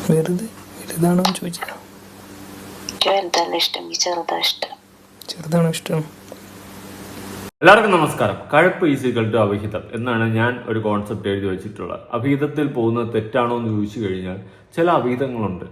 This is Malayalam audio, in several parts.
വെറുതെ വലുതാണോ ചോദിച്ചാ? ചെറുതാണോ ഇഷ്ടം? എല്ലാവർക്കും നമസ്കാരം. കഴപ്പ് ഈസിക്കൽ ടു അവിഹിതം എന്നാണ് ഞാൻ ഒരു കോൺസെപ്റ്റ് എഴുതി വെച്ചിട്ടുള്ളത്. അവിഹിതത്തിൽ പോകുന്നത് തെറ്റാണോ എന്ന് ചോദിച്ചു കഴിഞ്ഞാൽ ചില അവിഹിതങ്ങളുണ്ട്,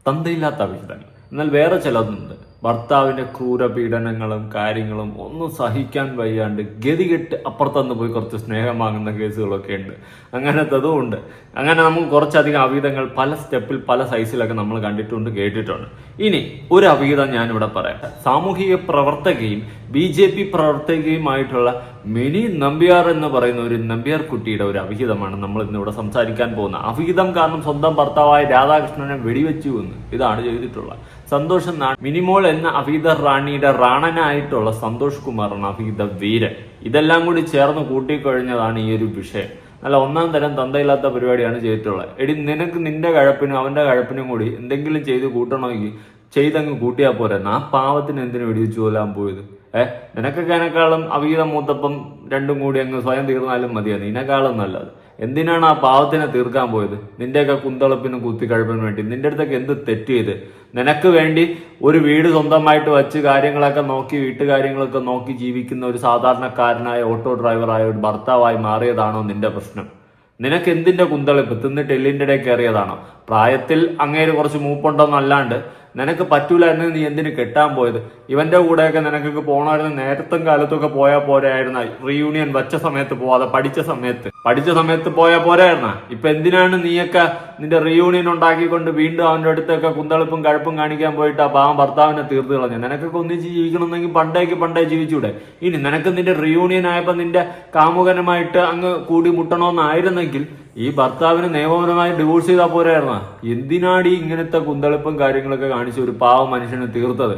തന്തയില്ലാത്ത അവിഹിതങ്ങൾ. എന്നാൽ വേറെ ചിലതുണ്ട്, ഭർത്താവിന്റെ ക്രൂരപീഡനങ്ങളും കാര്യങ്ങളും ഒന്നും സഹിക്കാൻ വയ്യാണ്ട് ഗതികെട്ട് അപ്പുറത്തുനിന്ന് പോയി കുറച്ച് സ്നേഹം വാങ്ങുന്ന കേസുകളൊക്കെ ഉണ്ട്. അങ്ങനത്തതും ഉണ്ട്. അങ്ങനെ നമുക്ക് കുറച്ചധികം അവിഹിതങ്ങൾ പല സ്റ്റെപ്പിൽ പല സൈസിലൊക്കെ നമ്മൾ കണ്ടിട്ടുണ്ട്, കേട്ടിട്ടുണ്ട്. ഇനി ഒരു അവിഹിതം ഞാനിവിടെ പറയാം. സാമൂഹിക പ്രവർത്തകയും BJP പ്രവർത്തകയുമായിട്ടുള്ള മിനി നമ്പ്യാർ എന്ന് പറയുന്ന ഒരു നമ്പ്യാർ കുട്ടിയുടെ ഒരു അവിഹിതമാണ് നമ്മൾ ഇന്നിവിടെ സംസാരിക്കാൻ പോകുന്നത്. അവിഹിതം കാരണം സ്വന്തം ഭർത്താവായ രാധാകൃഷ്ണനെ വെടിവെച്ചു എന്ന് ഇതാണ് ചെയ്തിട്ടുള്ളത്. സന്തോഷ് എന്നാണ് മിനിമോൾ എന്ന അവിഹിത റാണിയുടെ റാണനായിട്ടുള്ള സന്തോഷ് കുമാറാണ് അവിഹിത വീരൻ. ഇതെല്ലാം കൂടി ചേർന്ന് കൂട്ടിക്കഴിഞ്ഞതാണ് ഈ ഒരു വിഷയം. നല്ല ഒന്നാം തരം തന്തയില്ലാത്ത പരിപാടിയാണ് ചെയ്തിട്ടുള്ളത്. എടി, നിനക്ക് നിന്റെ കഴപ്പിനും അവന്റെ കഴപ്പിനും കൂടി എന്തെങ്കിലും ചെയ്ത് കൂട്ടണമെങ്കിൽ ചെയ്തങ്ങ് കൂട്ടിയാൽ പോരെ. ആ പാവത്തിന് എന്തിനു വെടിവെച്ചു കൊല്ലാൻ പോയത്? നിനക്കൊക്കെ അതിനേക്കാളും അവിഹിതം മൂത്തപ്പം രണ്ടും കൂടി അങ്ങ് സ്വയം തീർന്നാലും മതിയാണ്. ഇതിനേക്കാളും നല്ലത്. എന്തിനാണ് ആ പാവത്തിനെ തീർക്കാൻ പോയത്? നിന്റെയൊക്കെ കുന്തളപ്പിനും കുത്തിക്കഴിപ്പിനും വേണ്ടി നിന്റെ അടുത്തൊക്കെ എന്ത് തെറ്റ് ചെയ്ത്? നിനക്ക് വേണ്ടി ഒരു വീട് സ്വന്തമായിട്ട് വെച്ച് കാര്യങ്ങളൊക്കെ നോക്കി വീട്ടുകാര്യങ്ങളൊക്കെ നോക്കി ജീവിക്കുന്ന ഒരു സാധാരണക്കാരനായ ഓട്ടോ ഡ്രൈവറായ ഒരു ഭർത്താവായി മാറിയതാണോ നിന്റെ പ്രശ്നം? നിനക്ക് എന്തിന്റെ കുന്തളിപ്പ്? തിന്നിട്ട് എല്ലിന്റെ ഇടയിൽ കയറിയതാണോ? പ്രായത്തിൽ അങ്ങേര് കുറച്ച് മൂപ്പുണ്ടെന്നല്ലാണ്ട് നിനക്ക് പറ്റൂലായിരുന്നു. നീ എന്തിനു കെട്ടാൻ പോയത്? ഇവന്റെ കൂടെയൊക്കെ നിനക്കൊക്കെ പോകണമായിരുന്നു. നേരത്തും കാലത്തൊക്കെ പോയാൽ പോരായിരുന്ന? റീയൂണിയൻ വച്ച സമയത്ത് പോവാതെ പഠിച്ച സമയത്ത് പോയാൽ പോരായിരുന്ന? ഇപ്പൊ എന്തിനാണ് നീയൊക്കെ നിന്റെ റീയൂണിയൻ ഉണ്ടാക്കിക്കൊണ്ട് വീണ്ടും അവന്റെ അടുത്തൊക്കെ കുന്തളിപ്പും കഴപ്പും കാണിക്കാൻ പോയിട്ട് ആ പാവം ഭർത്താവിനെ തീർത്ത് കളഞ്ഞു? നിനക്കൊക്കെ ഒന്നിച്ച് ജീവിക്കണമെന്നെങ്കിൽ പണ്ടേ ജീവിച്ചൂടെ? ഇനി നിനക്ക് നിന്റെ റീയൂണിയൻ ആയപ്പോ നിന്റെ കാമുകനുമായിട്ട് അങ്ങ് കൂടി മുട്ടണമെന്നായിരുന്നെങ്കിൽ ഈ ഭർത്താവിന് നിയമപരമായി ഡിവോഴ്സ് ചെയ്താൽ പോരായിരുന്ന? എന്തിനാടി ഇങ്ങനത്തെ കുന്തളിപ്പും കാര്യങ്ങളൊക്കെ കാണിച്ച് ഒരു പാവം മനുഷ്യനെ തീർത്തത്?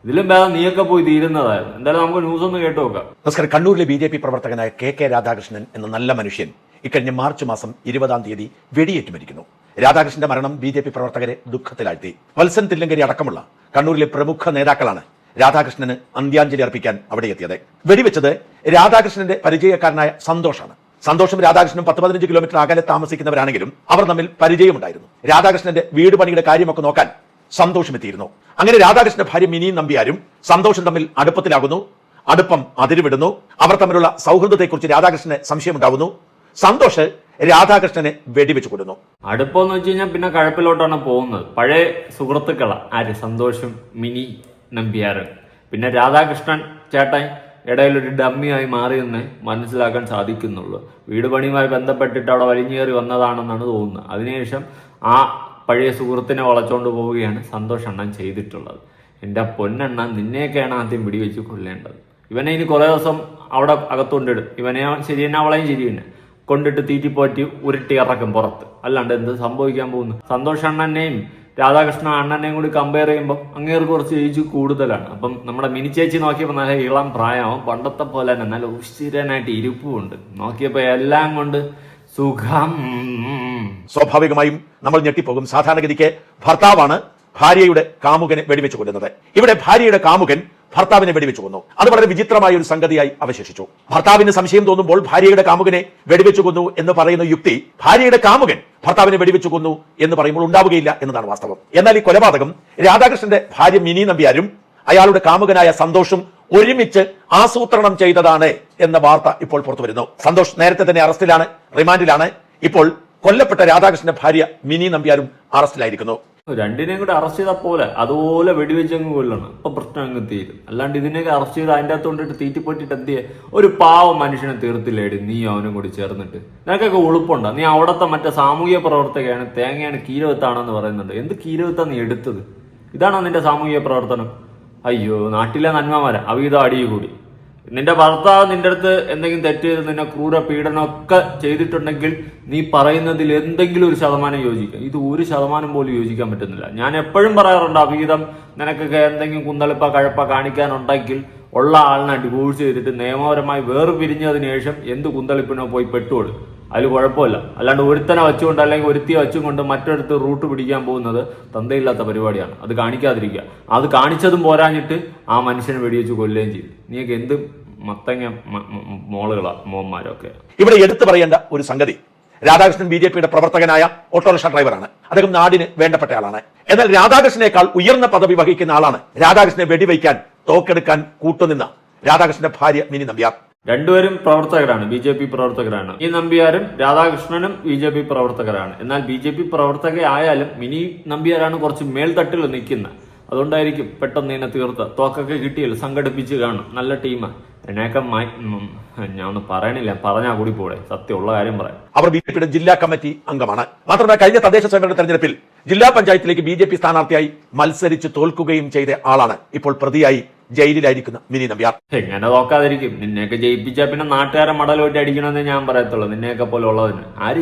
ഇതിലും ഭേദം നീയൊക്കെ പോയി തീരുന്നതായിരുന്നു. എന്തായാലും നമുക്ക് ന്യൂസ് ഒന്ന് കേട്ടു നോക്കാം. നമസ്കാരം. കണ്ണൂരിലെ BJP പ്രവർത്തകനായ KK രാധാകൃഷ്ണൻ എന്ന നല്ല മനുഷ്യൻ ഇക്കഴിഞ്ഞ മാർച്ച് മാസം 20-ാം തീയതി വെടിയേറ്റ് മരിക്കുന്നു. രാധാകൃഷ്ണന്റെ മരണം BJP പ്രവർത്തകരെ ദുഃഖത്തിലാഴ്ത്തി. വത്സൻ തില്ലങ്കേരി അടക്കമുള്ള കണ്ണൂരിലെ പ്രമുഖ നേതാക്കളാണ് രാധാകൃഷ്ണന് അന്ത്യാഞ്ജലി അർപ്പിക്കാൻ അവിടെ എത്തിയത്. വെടിവെച്ചത് രാധാകൃഷ്ണന്റെ പരിചയക്കാരനായ സന്തോഷാണ്. സന്തോഷും രാധാകൃഷ്ണനും 10-15 കിലോമീറ്റർ അകലെ താമസിക്കുന്നവരാണെങ്കിലും അവർ തമ്മിൽ പരിചയമുണ്ടായിരുന്നു. രാധാകൃഷ്ണന്റെ വീട് പണിയുടെ കാര്യമൊക്കെ നോക്കാൻ സന്തോഷം എത്തിയിരുന്നു. അങ്ങനെ രാധാകൃഷ്ണന്റെ ഭാര്യ മിനി നമ്പ്യാരും സന്തോഷം തമ്മിൽ അടുപ്പത്തിലാകുന്നു. അടുപ്പം അതിരുവിടുന്നു. അവർ തമ്മിലുള്ള സൗഹൃദത്തെക്കുറിച്ച് രാധാകൃഷ്ണന് സംശയമുണ്ടാകുന്നു. സന്തോഷ് രാധാകൃഷ്ണനെ വെടിവെച്ചു കൊല്ലുന്നു. അടുപ്പമെന്ന് വെച്ച് കഴിഞ്ഞാൽ പിന്നെ കഴപ്പിലോട്ടാണ് പോകുന്നത്. പഴയ സുഹൃത്തുക്കളാ ആര്? സന്തോഷും മിനി നമ്പ്യാരും. പിന്നെ രാധാകൃഷ്ണൻ ചേട്ടൻ ഇടയിലൊരു ഡമ്മിയായി മാറിയെന്ന് മനസ്സിലാക്കാൻ സാധിക്കുന്നുള്ളൂ. വീട് പണിയുമായി ബന്ധപ്പെട്ടിട്ട് അവിടെ വലിഞ്ഞേറി വന്നതാണെന്നാണ് തോന്നുന്നത്. അതിനുശേഷം ആ പഴയ സുഹൃത്തിനെ വളച്ചോണ്ട് പോവുകയാണ് സന്തോഷ് അണ്ണൻ ചെയ്തിട്ടുള്ളത്. എൻ്റെ പൊന്നെണ്ണ, നിന്നെയൊക്കെയാണ് ആദ്യം പിടിവെച്ച് കൊല്ലേണ്ടത്. ഇവനെ ഇനി കുറേ ദിവസം അവിടെ അകത്തുകൊണ്ടിടും. ഇവനെ ശരി തന്നെ അവളെയും ശരി തന്നെ കൊണ്ടിട്ട് തീറ്റിപ്പോറ്റി ഉരുട്ടി ഇറക്കും പുറത്ത്. അല്ലാണ്ട് എന്ത് സംഭവിക്കാൻ പോകുന്നു? സന്തോഷ് അണ്ണനെയും രാധാകൃഷ്ണ അണ്ണനെയും കൂടി കമ്പയർ ചെയ്യുമ്പോൾ അങ്ങേർക്ക് കുറച്ച് ഏജ് കൂടുതലാണ്. അപ്പം നമ്മുടെ മിനി ചേച്ചി നോക്കിയപ്പോൾ നല്ല ഇളം പ്രായമാവും. പണ്ടത്തെ പോലെ തന്നെ നല്ല ഉശിരനായിട്ട് ഇരിപ്പുമുണ്ട്. നോക്കിയപ്പോൾ എല്ലാം കൊണ്ട് സുഖം. സ്വാഭാവികമായും നമ്മൾ ഞെട്ടിപ്പോകും. സാധാരണഗതിക്ക് ഭർത്താവാണ് ഭാര്യയുടെ കാമുകനെ വെടിവെച്ചു കൊല്ലുന്നത്. ഇവിടെ ഭാര്യയുടെ കാമുകൻ ഭർത്താവിനെ വെടിവെച്ചു കൊന്നു. അത് വളരെ വിചിത്രമായ ഒരു സംഗതിയായി അവശേഷിച്ചു. ഭർത്താവിന് സംശയം തോന്നുമ്പോൾ ഭാര്യയുടെ കാമുകനെ വെടിവെച്ചു കൊന്നു എന്ന് പറയുന്ന യുക്തി ഭാര്യയുടെ കാമുകൻ ഭർത്താവിനെ വെടിവെച്ചു കൊന്നു എന്ന് പറയുമ്പോൾ ഉണ്ടാവുകയില്ല എന്നതാണ് വാസ്തവം. എന്നാൽ ഈ കൊലപാതകം രാധാകൃഷ്ണന്റെ ഭാര്യ മിനി നമ്പ്യാരും അയാളുടെ കാമുകനായ സന്തോഷും ഒരുമിച്ച് ആസൂത്രണം ചെയ്തതാണ് എന്ന വാർത്ത ഇപ്പോൾ പുറത്തു വരുന്നു. സന്തോഷ് നേരത്തെ തന്നെ അറസ്റ്റിലാണ്, റിമാൻഡിലാണ്. ഇപ്പോൾ കൊല്ലപ്പെട്ട രാധാകൃഷ്ണന്റെ ഭാര്യ മിനി നമ്പ്യാരും അറസ്റ്റിലായിരിക്കുന്നു. രണ്ടിനെയും കൂടെ അറസ്റ്റ് ചെയ്താൽ പോലെ അതുപോലെ വെടിവെച്ചങ്ങ് കൊല്ലണം. ഇപ്പൊ പ്രശ്നം അങ്ങ് തീരും. അല്ലാണ്ട് ഇതിനെയൊക്കെ അറസ്റ്റ് ചെയ്ത് അതിൻ്റെ അകത്ത് കൊണ്ടിട്ട് തീറ്റിപ്പൊട്ടിട്ട് എന്തിയെ ഒരു പാവം മനുഷ്യനെ തീർത്തില്ലേടി നീ അവനും കൂടി ചേർന്നിട്ട്? നിനക്കൊക്കെ ഉളുപ്പുണ്ടോ? നീ അവിടത്തെ മറ്റേ സാമൂഹിക പ്രവർത്തകയാണ്, തേങ്ങയാണ്, കീരവത്താണെന്ന് പറയുന്നുണ്ട്. എന്ത് കീരവത്താ നീ എടുത്തത്? ഇതാണോ നിന്റെ സാമൂഹിക പ്രവർത്തനം? അയ്യോ, നാട്ടിലെ നന്മമാരാ അവിഹിതം അടിയിൽ കൂടി. നിന്റെ ഭർത്താവ് നിന്റെ അടുത്ത് എന്തെങ്കിലും തെറ്റ് ചെയ്ത് നിന്നെ ക്രൂര പീഡനമൊക്കെ ചെയ്തിട്ടുണ്ടെങ്കിൽ നീ പറയുന്നതിൽ എന്തെങ്കിലും ഒരു ശതമാനം യോജിക്കാം. ഇത് 1% പോലും യോജിക്കാൻ പറ്റുന്നില്ല. ഞാൻ എപ്പോഴും പറയാറുണ്ട്, അവിഹിതം നിനക്കൊക്കെ എന്തെങ്കിലും കുന്തളിപ്പ കഴപ്പ കാണിക്കാനുണ്ടെങ്കിൽ ഉള്ള ആളിനെ ഡിവോഴ്സ് ചെയ്തിട്ട് നിയമപരമായി പിരിഞ്ഞതിന് ശേഷം എന്ത് കുന്തളിപ്പിനോ പോയി പെട്ടുകൊള്ളു. അതിൽ കുഴപ്പമില്ല. അല്ലാണ്ട് ഒരുത്തനെ വെച്ചുകൊണ്ട് അല്ലെങ്കിൽ ഒരുത്തിയെ വെച്ചുകൊണ്ട് മറ്റൊരുത്ത് റൂട്ട് പിടിക്കാൻ പോകുന്നത് തന്തയില്ലാത്ത പരിപാടിയാണ്. അത് കാണിക്കാതിരിക്കുക. അത് കാണിച്ചതും പോരാഞ്ഞിട്ട് ആ മനുഷ്യനെ വെടിവെച്ച് കൊല്ലുകയും ചെയ്തു. നീയൊക്കെ എന്ത് മത്തങ്ങ മോളുകളാ മോന്മാരൊക്കെ. ഇവിടെ എടുത്തു പറയേണ്ട ഒരു സംഗതി, രാധാകൃഷ്ണൻ BJPയുടെ പ്രവർത്തകനായ ഓട്ടോറിക്ഷ ഡ്രൈവറാണ്. അദ്ദേഹം നാടിന് വേണ്ടപ്പെട്ടയാളാണ്. എന്നാൽ രാധാകൃഷ്ണനേക്കാൾ ഉയർന്ന പദവി വഹിക്കുന്ന ആളാണ് രാധാകൃഷ്ണനെ വെടിവയ്ക്കാൻ തോക്കെടുക്കാൻ കൂട്ടുനിന്ന രാധാകൃഷ്ണന്റെ ഭാര്യ മിനി നമ്പ്യാർ. രണ്ടുപേരും പ്രവർത്തകരാണ്, BJP പ്രവർത്തകരാണ്. ഈ നമ്പ്യാരും രാധാകൃഷ്ണനും BJP പ്രവർത്തകരാണ്. എന്നാൽ BJP പ്രവർത്തകയായാലും മിനി നമ്പ്യാരാണ് കുറച്ച് മേൽത്തട്ടിൽ നിൽക്കുന്നത്. അതുകൊണ്ടായിരിക്കും പെട്ടെന്ന് ഇതിനെ തീർത്ത് തോക്കൊക്കെ കിട്ടിയല്ലോ, സംഘടിപ്പിച്ച് കാണും. നല്ല ടീമാണ്. എന്നെയൊക്കെ ഞാൻ ഒന്നും പറയണില്ല, പറഞ്ഞാൽ കൂടി പോടെ, സത്യമുള്ള കാര്യം പറയാം. അവർ BJPയുടെ ജില്ലാ കമ്മിറ്റി അംഗമാണ്. മാത്രമല്ല കഴിഞ്ഞ തദ്ദേശ സ്വയംഭരണ തെരഞ്ഞെടുപ്പിൽ ജില്ലാ പഞ്ചായത്തിലേക്ക് BJP സ്ഥാനാർത്ഥിയായി മത്സരിച്ച് തോൽക്കുകയും ചെയ്ത ആളാണ് ഇപ്പോൾ പ്രതിയായി ജയിലിലായിരിക്കുന്ന മിനി നമ്പ്യാർ. എങ്ങനെ നോക്കാതിരിക്കും? നിന്നെയൊക്കെ ജയിപ്പിച്ചാൽ പിന്നെ നാട്ടുകാരെ മടൽ വെട്ടി അടിക്കണമെന്നേ ഞാൻ പറയത്തുള്ളൂ. നിന്നെയൊക്കെ പോലെ ഉള്ളതിന് ആര്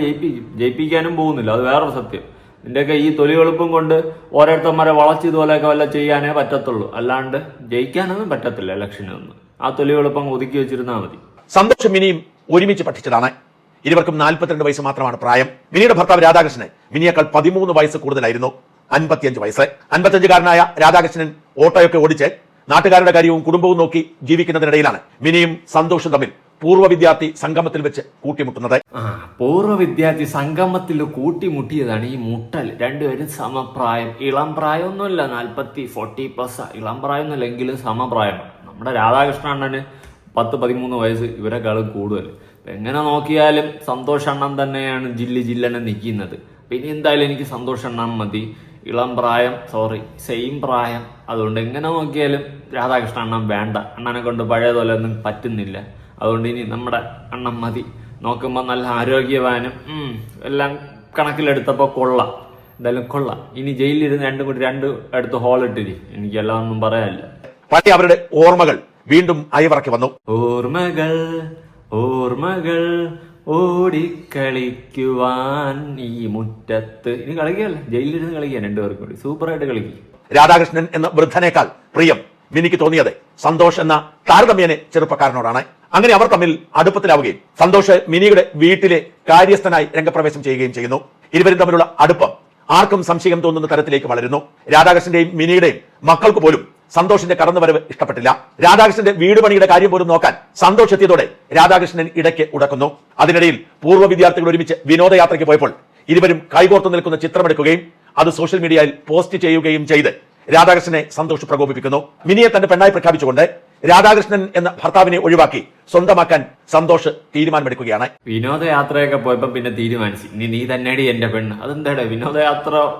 ജയിപ്പിക്കാനും പോകുന്നില്ല, അത് വേറൊരു സത്യം. നിന്റെയൊക്കെ ഈ തൊലി എളുപ്പം കൊണ്ട് ഓരോരുത്തന്മാരെ വളച്ച് ഇതുപോലെയൊക്കെ വല്ല ചെയ്യാനേ പറ്റത്തുള്ളൂ, അല്ലാണ്ട് ജയിക്കാനൊന്നും പറ്റത്തില്ല ഇലക്ഷനൊന്നും. ആ തൊലി എളുപ്പം ഒതുക്കി വെച്ചിരുന്നാൽ മതി. സന്തോഷം മിനിയും ഒരുമിച്ച് പഠിച്ചതാണ്. ഇരുവർക്കും 42 വയസ്സ് മാത്രമാണ് പ്രായം. മിനിയുടെ ഭർത്താവ് രാധാകൃഷ്ണൻ മിനിയേക്കാൾ 13 വയസ്സ് കൂടുതലായിരുന്നു, 55 വയസ്സ്. 55-കാരനായ രാധാകൃഷ്ണൻ ഓട്ടോയൊക്കെ ഓടിച്ച് നാട്ടുകാരുടെ കാര്യവും കുടുംബവും നോക്കി ജീവിക്കുന്നതിനിടയിലാണ് മിനിയും സന്തോഷും തമ്മിൽ പൂർവ്വ വിദ്യാർത്ഥി സംഗമത്തിൽ വെച്ച് കൂട്ടിമുട്ടുന്നത്. പൂർവ്വ വിദ്യാർത്ഥി സംഗമത്തിൽ കൂട്ടിമുട്ടിയതാണ് ഈ മുട്ടൽ. രണ്ടുപേരും സമപ്രായം, ഇളം പ്രായമൊന്നുമില്ല, 40-40+, ഇളം പ്രായമൊന്നുമില്ല, എങ്കിലും സമപ്രായമാണ്. നമ്മുടെ രാധാകൃഷ്ണ അണ്ണന് 10-13 വയസ്സ് ഇവരെക്കാളും കൂടുതൽ. എങ്ങനെ നോക്കിയാലും സന്തോഷ് അണ്ണൻ തന്നെയാണ് ജില്ലനെ നിൽക്കുന്നത്. പിന്നെ എന്തായാലും എനിക്ക് സന്തോഷ് അണ്ണൻ മതി. ഇളം പ്രായം, സെയിം പ്രായം. അതുകൊണ്ട് എങ്ങനെ നോക്കിയാലും രാധാകൃഷ്ണ അണ്ണൻ വേണ്ട. അണ്ണനെ കൊണ്ട് പഴയതുപോലെ ഒന്നും പറ്റുന്നില്ല. അതുകൊണ്ട് ഇനി നമ്മുടെ അണ്ണൻ മതി. നോക്കുമ്പോൾ നല്ല ആരോഗ്യവാനും എല്ലാം കണക്കിലെടുത്തപ്പോൾ കൊള്ളാം, എന്തായാലും കൊള്ളാം. ഇനി ജയിലിലിരുന്ന് രണ്ട് അടുത്ത് ഹോൾ ഇട്ടിരി, എനിക്കെല്ലാം ഒന്നും പറയാനില്ല. പഴയ അവരുടെ ഓർമ്മകൾ വീണ്ടും അയവിറക്കി വന്നു. ഓർമ്മകൾ ഓടിക്കളിക്കുവാൻ ഈ മുറ്റത്ത്. ഇനി കളിക്കല്ല, ജയിലിലിരുന്ന് കളിക്കാൻ രണ്ടുപേർക്കും കൂടി സൂപ്പറായിട്ട് കളിക്കും. രാധാകൃഷ്ണൻ എന്ന വൃദ്ധനേക്കാൾ പ്രിയം മിനിക്ക് തോന്നിയത് സന്തോഷ് എന്ന താരതമ്യേന ചെറുപ്പക്കാരനോടാണ്. അങ്ങനെ അവർ തമ്മിൽ അടുപ്പത്തിലാവുകയും സന്തോഷ് മിനിയുടെ വീട്ടിലെ കാര്യസ്ഥനായി രംഗപ്രവേശം ചെയ്യുകയും ചെയ്യുന്നു. ഇരുവരും തമ്മിലുള്ള അടുപ്പം ആർക്കും സംശയം തോന്നുന്ന തരത്തിലേക്ക് വളരുന്നു. രാധാകൃഷ്ണന്റെയും മിനിയുടെയും മക്കൾക്ക് പോലും സന്തോഷിന്റെ കടന്നുവരവ് ഇഷ്ടപ്പെട്ടില്ല. രാധാകൃഷ്ണന്റെ വീട് പണിയുടെ കാര്യം പോലും നോക്കാൻ സന്തോഷ് എത്തിയതോടെ രാധാകൃഷ്ണൻ ഇടയ്ക്ക് ഉടക്കുന്നു. അതിനിടയിൽ പൂർവ്വ വിദ്യാർത്ഥികൾ ഒരുമിച്ച് വിനോദയാത്രയ്ക്ക് പോയപ്പോൾ ഇരുവരും കൈകോർത്ത് നിൽക്കുന്ന ചിത്രമെടുക്കുകയും അത് സോഷ്യൽ മീഡിയയിൽ പോസ്റ്റ് ചെയ്യുകയും ചെയ്ത് രാധാകൃഷ്ണനെ സന്തോഷ് പ്രകോപിപ്പിക്കുന്നു. മിനിയെ തന്റെ പെണ്ണായി പ്രഖ്യാപിച്ചുകൊണ്ട് രാധാകൃഷ്ണൻ എന്ന ഭർത്താവിനെ ഒഴിവാക്കി സ്വന്തമാക്കാൻ സന്തോഷ് തീരുമാനമെടുക്കുകയാണ്. വിനോദയാത്രയൊക്കെ പോയപ്പോ പിന്നെ തീരുമാനിച്ചു, നീ തന്നെടി എന്റെ പെണ്ണ്. അതെന്താടെ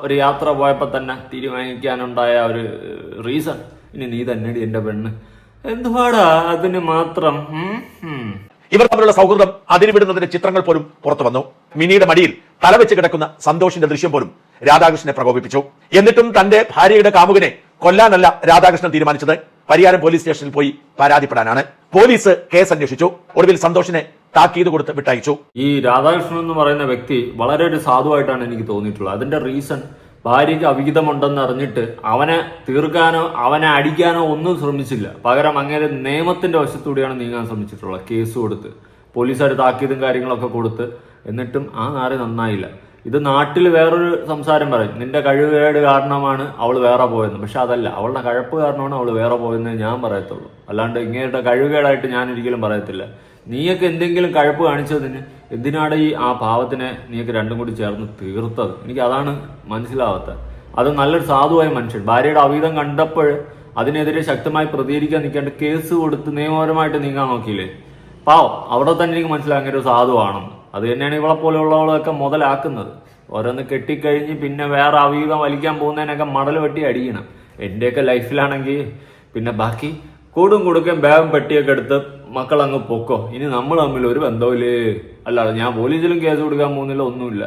ഒരു യാത്ര പോയപ്പോ തന്നെ തീരുമാനിക്കാനുണ്ടായ ഒരു റീസൺ, ഇനി നീ തന്നെടി എന്റെ പെണ്ണ്. എന്തുപാടാ അതിന് മാത്രം. ഇവർ തമ്മിലുള്ള സൗഹൃദം അതിരുവിടുന്നതിന്റെ ചിത്രങ്ങൾ പോലും പുറത്തു വന്നു. മിനിയുടെ മടിയിൽ തലവെച്ച് കിടക്കുന്ന സന്തോഷിന്റെ ദൃശ്യം പോലും രാധാകൃഷ്ണനെ പ്രകോപിപ്പിച്ചു. എന്നിട്ടും തന്റെ ഭാര്യയുടെ കാമുകനെ കൊല്ലാനല്ല രാധാകൃഷ്ണൻ തീരുമാനിച്ചത്, പരിയാരം പോലീസ് സ്റ്റേഷനിൽ പോയി പരാതിപ്പെടാനാണ്. പോലീസ് കേസ് അന്വേഷിച്ചു. ഒടുവിൽ സന്തോഷിനെ താക്കീത് കൊടുത്ത് വിട്ടയച്ചു. ഈ രാധാകൃഷ്ണൻ എന്ന് പറയുന്ന വ്യക്തി വളരെ ഒരു സാധുവായിട്ടാണ് എനിക്ക് തോന്നിയിട്ടുള്ളത്. അതിന്റെ റീസൺ, ഭാര്യയ്ക്ക് അവിഹിതമുണ്ടെന്ന് അറിഞ്ഞിട്ട് അവനെ തീർക്കാനോ അവനെ അടിക്കാനോ ഒന്നും ശ്രമിച്ചില്ല. പകരം അങ്ങനെ നിയമത്തിന്റെ വശത്തൂടെയാണ് നീങ്ങാൻ ശ്രമിച്ചിട്ടുള്ളത്. കേസ് കൊടുത്ത് പോലീസുകാർ താക്കീതും കാര്യങ്ങളൊക്കെ കൊടുത്ത്, എന്നിട്ടും ആ നാര് നന്നായില്ല. ഇത് നാട്ടിൽ വേറൊരു സംസാരം പറയും, നിന്റെ കഴിവുകേട് കാരണമാണ് അവൾ വേറെ പോയെന്ന്. പക്ഷെ അതല്ല, അവളുടെ കഴപ്പ് കാരണമാണ് അവൾ വേറെ പോയെന്ന് ഞാൻ പറയത്തുള്ളൂ. അല്ലാണ്ട് ഇങ്ങനത്തെ കഴിവുകേടായിട്ട് ഞാൻ ഒരിക്കലും പറയത്തില്ല. നീയൊക്കെ എന്തെങ്കിലും കഴപ്പ് കാണിച്ചതിന് എന്തിനാണ് ആ പാവത്തിനെ നീയൊക്കെ രണ്ടും കൂടി ചേർന്ന് തീർത്തത്? എനിക്ക് അതാണ് മനസ്സിലാവാത്തത്. അത് നല്ലൊരു സാധുവായ മനുഷ്യൻ ഭാര്യയുടെ അവിഹിതം കണ്ടപ്പോൾ അതിനെതിരെ ശക്തമായി പ്രതികരിക്കാൻ നിൽക്കാണ്ട് കേസ് കൊടുത്ത് നിയമപരമായിട്ട് നീങ്ങാൻ നോക്കിയില്ലേ? പാവം, അവിടെ തന്നെ എനിക്ക് മനസ്സിലാക്കാൻ ഒരു സാധുവാണെന്ന്. അത് തന്നെയാണ് ഇവളെ പോലെയുള്ളവളൊക്കെ മുതലാക്കുന്നത്. ഓരോന്ന് കെട്ടിക്കഴിഞ്ഞ് പിന്നെ വേറെ അവിഹിതം വലിക്കാൻ പോകുന്നതിനൊക്കെ മടൽ വെട്ടി അടിക്കണം. എന്റെയൊക്കെ ലൈഫിലാണെങ്കിൽ പിന്നെ ബാക്കി കൂടും കൊടുക്കാൻ ബാഗും പെട്ടിയൊക്കെ എടുത്ത് മക്കളങ്ങ് പൊക്കോ, ഇനി നമ്മൾ തമ്മിൽ ഒരു ബന്ധമില്ലേ. അല്ലാതെ ഞാൻ പോലീസിലും കേസ് കൊടുക്കാൻ പോകുന്നില്ല, ഒന്നുമില്ല.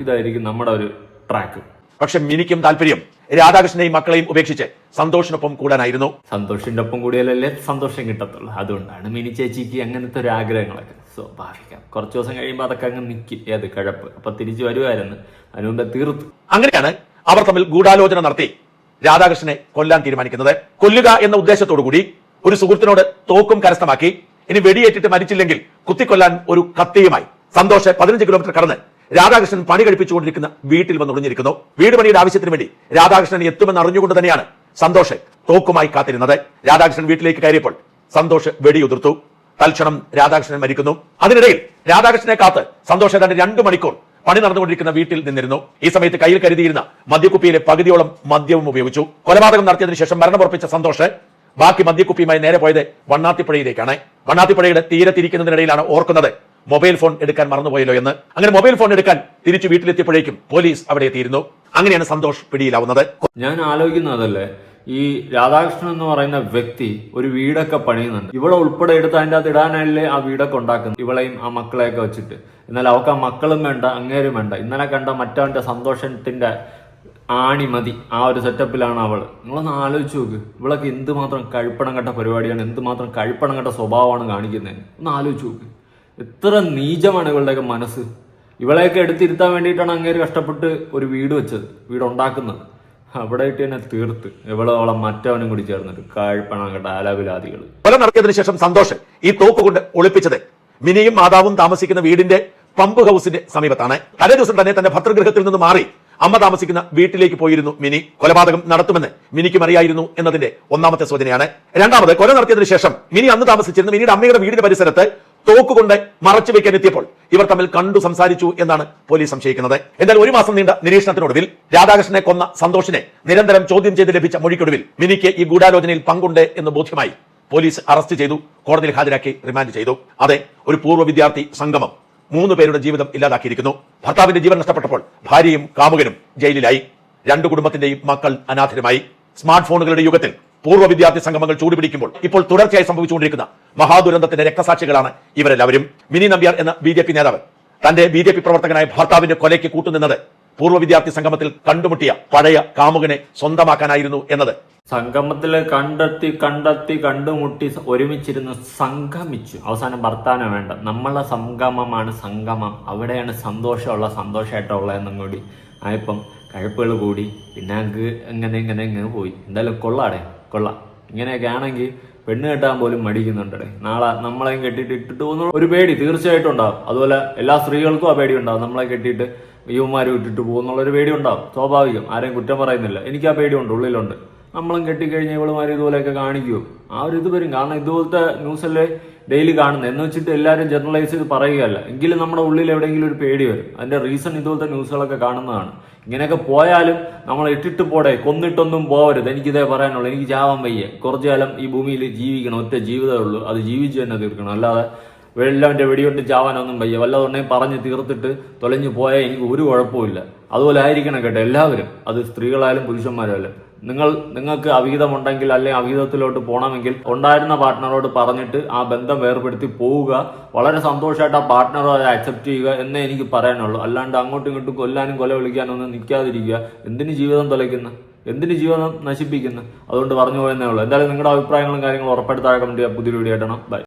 ഇതായിരിക്കും നമ്മുടെ ഒരു ട്രാക്ക്. പക്ഷെ മിനിക്കും താല്പര്യം രാധാകൃഷ്ണനെയും മക്കളെയും ഉപേക്ഷിച്ച് സന്തോഷിനൊപ്പം കൂടാനായിരുന്നു. സന്തോഷിന്റെ ഒപ്പം കൂടിയാലല്ലേ സന്തോഷം കിട്ടത്തുള്ളൂ. അതുകൊണ്ടാണ് മിനി ചേച്ചിക്ക് അങ്ങനത്തെ ഒരു ആഗ്രഹങ്ങളൊക്കെ. സ്വാഭാവികം, കുറച്ചു ദിവസം കഴിയുമ്പോൾ അതൊക്കെ അങ്ങ് നിൽക്കും. ഏത് കഴപ്പ്, അപ്പൊ തിരിച്ചു വരുമായിരുന്നു. അതിനു മുമ്പേ തീർത്തു. അങ്ങനെയാണ് അവർ തമ്മിൽ ഗൂഢാലോചന നടത്തി രാധാകൃഷ്ണനെ കൊല്ലാൻ തീരുമാനിക്കുന്നത്. കൊല്ലുക എന്ന ഉദ്ദേശത്തോടുകൂടി ഒരു സുഹൃത്തിനോട് തോക്കും കരസ്ഥമാക്കി. ഇനി വെടിയേറ്റിട്ട് മരിച്ചില്ലെങ്കിൽ കുത്തിക്കൊല്ലാൻ ഒരു കത്തിയുമായി സന്തോഷ് 15 കിലോമീറ്റർ കടന്ന് രാധാകൃഷ്ണൻ പണി കഴിപ്പിച്ചുകൊണ്ടിരിക്കുന്ന വീട്ടിൽ വന്ന് ഒളിഞ്ഞിരിക്കുന്നു. വീട് പണിയുടെ ആവശ്യത്തിന് വേണ്ടി രാധാകൃഷ്ണൻ എത്തുമെന്ന് അറിഞ്ഞുകൊണ്ട് തന്നെയാണ് സന്തോഷ് തോക്കുമായി കാത്തിരുന്നത്. രാധാകൃഷ്ണൻ വീട്ടിലേക്ക് കയറിയപ്പോൾ സന്തോഷ് വെടിയുതിർത്തു. തൽക്ഷണം രാധാകൃഷ്ണൻ മരിക്കുന്നു. അതിനിടയിൽ രാധാകൃഷ്ണനെ കാത്ത് സന്തോഷ് ഏതാണ്ട് 2 മണിക്കൂർ പണി നടന്നുകൊണ്ടിരിക്കുന്ന വീട്ടിൽ നിന്നിരുന്നു. ഈ സമയത്ത് കയ്യിൽ കരുതിയിരുന്ന മദ്യക്കുപ്പിയിലെ പകുതിയോളം മദ്യവും ഉപയോഗിച്ചു. കൊലപാതകം നടത്തിയതിനു ശേഷം മരണമുറപ്പിച്ച സന്തോഷ് ബാക്കി മദ്യക്കുപ്പിയുമായി നേരെ പോയത് വണ്ണാത്തിപ്പുഴയിലേക്കാണ്. വണ്ണാത്തിപ്പുഴയുടെ തീരത്തിരിക്കുന്നതിനിടയിലാണ് ഓർക്കുന്നത് മൊബൈൽ ഫോൺ എടുക്കാൻ മറന്നുപോയല്ലോ എന്ന്. അങ്ങനെ മൊബൈൽ ഫോൺ എടുക്കാൻ തിരിച്ചു വീട്ടിലെത്തിയപ്പോഴേക്കും പോലീസ് അവിടെ എത്തിയിരുന്നു. അങ്ങനെയാണ് സന്തോഷ് പിടിയിലാവുന്നത്. ഞാൻ ആലോചിക്കുന്നതല്ലേ, ഈ രാധാകൃഷ്ണൻ എന്ന് പറയുന്ന വ്യക്തി ഒരു വീടൊക്കെ പണിയുന്നുണ്ട്. ഇവളെ ഉൾപ്പെടെ എടുത്ത് അതിൻ്റെ അകത്ത് ഇടാനല്ലേ ആ വീടൊക്കെ ഉണ്ടാക്കുന്നത്, ഇവളെയും ആ മക്കളെയൊക്കെ വെച്ചിട്ട്. എന്നാൽ അവൾക്ക് ആ മക്കളും വേണ്ട, അങ്ങേരും വേണ്ട. ഇന്നലെ കണ്ട മറ്റവന്റെ സന്തോഷത്തിന്റെ ആണി മതി, ആ ഒരു സെറ്റപ്പിലാണ് അവള്. നിങ്ങളൊന്ന് ആലോചിച്ച് നോക്ക്, ഇവളൊക്കെ എന്തുമാത്രം കഴിപ്പണം കെട്ട പരിപാടിയാണ്, എന്തുമാത്രം കഴിപ്പണം കെട്ട സ്വഭാവമാണ് കാണിക്കുന്നത്. ഒന്ന് ആലോചിച്ച് നോക്ക്, എത്ര നീചമാണ് ഇവളുടെയൊക്കെ മനസ്സ്. ഇവളെയൊക്കെ എടുത്തിരുത്താൻ വേണ്ടിയിട്ടാണ് അങ്ങേര് കഷ്ടപ്പെട്ട് ഒരു വീട് വെച്ചത്, വീടുണ്ടാക്കുന്നത്. അവിടെ ഇട്ട് തന്നെ തീർത്ത് ഇവളോളം മറ്റവനും കൂടി ചേർന്നിട്ട് കഴിപ്പണം കെട്ട ആലാപിലാദികൾ. കൊല നടത്തിയതിനു ശേഷം സന്തോഷ് ഈ തോക്ക് കൊണ്ട് ഒളിപ്പിച്ചത് മിനിയും മാതാവും താമസിക്കുന്ന വീടിന്റെ പമ്പ് ഹൗസിന്റെ സമീപത്താണ്. തലേ ദിവസം തന്നെ തന്റെ ഭർതൃഗൃഹത്തിൽ നിന്ന് മാറി അമ്മ താമസിക്കുന്ന വീട്ടിലേക്ക് പോയിരുന്നു മിനി. കൊലപാതകം നടത്തുമെന്ന് മിനിക്കും അറിയായിരുന്നു എന്നതിന്റെ ഒന്നാമത്തെ സൂചനയാണ്. രണ്ടാമത്, കൊല നടത്തിയതിനു ശേഷം മിനി അന്ന് താമസിച്ചിരുന്ന മിനിയുടെ അമ്മയുടെ വീടിന്റെ പരിസരത്ത് തോക്കുകൊണ്ട് മറച്ചു വയ്ക്കാൻ എത്തിയപ്പോൾ ഇവർ തമ്മിൽ കണ്ടു സംസാരിച്ചു എന്നാണ് പോലീസ് സംശയിക്കുന്നത്. എന്നാൽ ഒരു മാസം നീണ്ട നിരീക്ഷണത്തിനൊടുവിൽ രാധാകൃഷ്ണനെ കൊന്ന സന്തോഷിനെ നിരന്തരം ചോദ്യം ചെയ്ത് ലഭിച്ച മൊഴിക്കൊടുവിൽ മിനിക്ക് ഈ ഗൂഢാലോചനയിൽ പങ്കുണ്ട് എന്ന് ബോധ്യമായി പോലീസ് അറസ്റ്റ് ചെയ്തു, കോടതിയിൽ ഹാജരാക്കി റിമാൻഡ് ചെയ്തു. അതെ, ഒരു പൂർവ്വ വിദ്യാർത്ഥി സംഗമം 3 പേരുടെ ജീവിതം ഇല്ലാതാക്കിയിരിക്കുന്നു. ഭർത്താവിന്റെ ജീവൻ നഷ്ടപ്പെട്ടപ്പോൾ ഭാര്യയും കാമുകനും ജയിലിലായി. 2 കുടുംബത്തിന്റെയും മക്കൾ അനാഥരുമായി. സ്മാർട്ട് ഫോണുകളുടെ യുഗത്തിൽ പൂർവ്വ വിദ്യാർത്ഥി സംഗമങ്ങൾ ചൂടുപിടിക്കുമ്പോൾ ഇപ്പോൾ തുടർച്ചയായി സംഭവിച്ചുകൊണ്ടിരിക്കുന്ന മഹാദുരന്തത്തിന്റെ രക്തസാക്ഷികളാണ് ഇവരെല്ലാവരും. മിനി നമ്പ്യാർ എന്ന BJP നേതാവ് തന്റെ BJP പ്രവർത്തകനായ ഭർത്താവിന്റെ കൊലയ്ക്ക് കൂട്ടുനിന്നത് പൂർവ്വ വിദ്യാർത്ഥി സംഗമത്തിൽ കണ്ടുമുട്ടിയ പഴയ കാമുകനെ സ്വന്തമാക്കാനായിരുന്നു എന്നത്. സംഗമത്തില് കണ്ടുമുട്ടി ഒരുമിച്ചിരുന്ന് സംഗമിച്ചു. അവസാനം ഭർത്താവിനെ വേണ്ട, നമ്മളെ സംഗമമാണ് സംഗമം, അവിടെയാണ് സന്തോഷമായിട്ടുള്ള എന്നും കൂടി ആയപ്പം കഴപ്പുകൾ കൂടി. പിന്നെ ഇങ്ങനെ പോയി. എന്തായാലും കൊള്ളാം. ഇങ്ങനെയൊക്കെ ആണെങ്കിൽ പെണ്ണ് കെട്ടാൻ പോലും മടിക്കുന്നുണ്ടേ. നാളെ നമ്മളെയും കെട്ടിയിട്ട് ഇട്ടിട്ട് പോകുന്ന ഒരു പേടി തീർച്ചയായിട്ടും ഉണ്ടാവും. അതുപോലെ എല്ലാ സ്ത്രീകൾക്കും ആ പേടി ഉണ്ടാവും. നമ്മളെ കെട്ടിയിട്ട് യുവമാരും ഇട്ടിട്ട് പോകുന്നുള്ളൊരു പേടി ഉണ്ടാവും, സ്വാഭാവികം. ആരെയും കുറ്റം പറയുന്നില്ല. എനിക്ക് ആ പേടിയുണ്ട്, ഉള്ളിലുണ്ട്. നമ്മളും കെട്ടിക്കഴിഞ്ഞാൽ ഇവളുമാർ ഇതുപോലെയൊക്കെ കാണിക്കുമോ, ആ ഒരു ഇത് വരും. കാരണം ഇതുപോലത്തെ ന്യൂസല്ലേ ഡെയിലി കാണുന്നത്. എന്ന് വെച്ചിട്ട് എല്ലാവരും ജനറലൈസ് ചെയ്ത് പറയുകയല്ല, എങ്കിലും നമ്മുടെ ഉള്ളിൽ എവിടെയെങ്കിലും ഒരു പേടി വരും. അതിന്റെ റീസൺ ഇതുപോലത്തെ ന്യൂസുകളൊക്കെ കാണുന്നതാണ്. ഇങ്ങനെയൊക്കെ പോയാലും നമ്മൾ ഇട്ടിട്ട് പോടെ, കൊന്നിട്ടൊന്നും പോകരുത്. എനിക്കിതേ പറയാനുള്ളൂ. എനിക്ക് ചാവാൻ വയ്യ. കുറച്ചു കാലം ഈ ഭൂമിയിൽ ജീവിക്കണം, ഒറ്റ ജീവിതമേ ഉള്ളൂ. അത് ജീവിച്ച് തന്നെ തീർക്കണം. അല്ലാതെ വെള്ളവന്റെ വെടികൊണ്ട് ചാവാനൊന്നും വയ്യ. വല്ലതൊന്നെയും പറഞ്ഞ് തീർത്തിട്ട് തൊലഞ്ഞു പോയാൽ എനിക്ക് ഒരു കുഴപ്പമില്ല. അതുപോലെ ആയിരിക്കണം കേട്ടോ എല്ലാവരും, അത് സ്ത്രീകളായാലും പുരുഷന്മാരായാലും. നിങ്ങൾക്ക് അവിഹിതമുണ്ടെങ്കിൽ അല്ലെങ്കിൽ അവിഹിതത്തിലോട്ട് പോകണമെങ്കിൽ ഉണ്ടായിരുന്ന പാർട്ട്ണറോട് പറഞ്ഞിട്ട് ആ ബന്ധം വേർപെടുത്തി പോവുക. വളരെ സന്തോഷമായിട്ട് ആ പാർട്ട്ണറോ അത് അക്സെപ്റ്റ് ചെയ്യുക എന്നേ എനിക്ക് പറയാനുള്ളൂ. അല്ലാണ്ട് അങ്ങോട്ടും ഇങ്ങോട്ടും കൊല്ലാനും കൊല വിളിക്കാനൊന്നും നിൽക്കാതിരിക്കുക. എന്തിന് ജീവിതം തൊലയ്ക്കുന്ന, എന്തിന് ജീവിതം നശിപ്പിക്കുന്നു? അതുകൊണ്ട് പറഞ്ഞു പോയെന്നേ ഉള്ളൂ. എന്തായാലും നിങ്ങളുടെ അഭിപ്രായങ്ങളും കാര്യങ്ങളും ഉറപ്പായിട്ട് താഴെ കമന്റ് ചെയ്യുക. പുതിയൊരു വീഡിയോ ആയിട്ടാണ്. ബൈ.